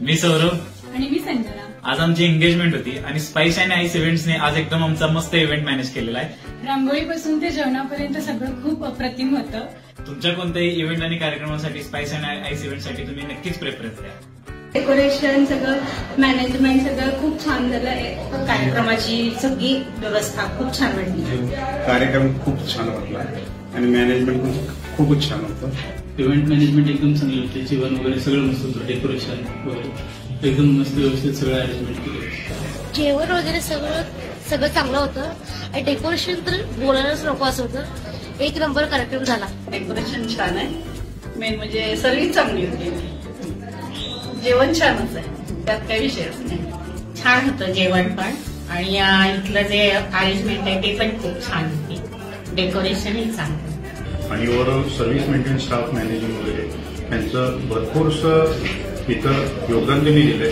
मी सौरभ आणि मी संजना. आज आमची एंगेजमेंट होती आणि स्पाइस अँड आईस इव्हेंट्सने आज एकदम आमचा मस्त इव्हेंट मॅनेज केलेला आहे. रांगोळीपासून ते जेवणापर्यंत सगळं खूप अप्रतिम होतं. तुमच्या कोणत्याही इव्हेंट आणि कार्यक्रमासाठी स्पाइस अँड आईस इव्हेंटसाठी तुम्ही नक्कीच प्रेफरन्स द्या. डेकोरेशन सगळं मॅनेजमेंट सगळं खूप छान झालं. कार्यक्रमाची सगळी व्यवस्था खूप छान वाटली. कार्यक्रम खूप छान वाटला आणि मॅनेजमेंट पण खूपच छान होतं. इव्हेंट मॅनेजमेंट एकदम चांगली होती. जेवण वगैरे सगळं मस्त होतं. डेकोरेशन वगैरे एकदम मस्त व्यवस्थित सगळं अरेंजमेंट केलं. जेवण वगैरे सगळं चांगलं होतं आणि डेकोरेशन तर बोलायलाच नको असं होतं. एक नंबर कार्यक्रम झाला. डेकोरेशन छान आहे. मेन म्हणजे सर्व्हिस चांगली होती. जेवण छानच आहे, त्यात काही विषयच नाही. छान होतं जेवण पण आणि इथलं जे अरेंजमेंट आहे ते पण खूप छान होती. डेकोरेशनही चांगलं आणि overall service maintenance staff managing वगैरे त्यांचं भरपूरसं इथं योगदान त्यांनी दिलंय.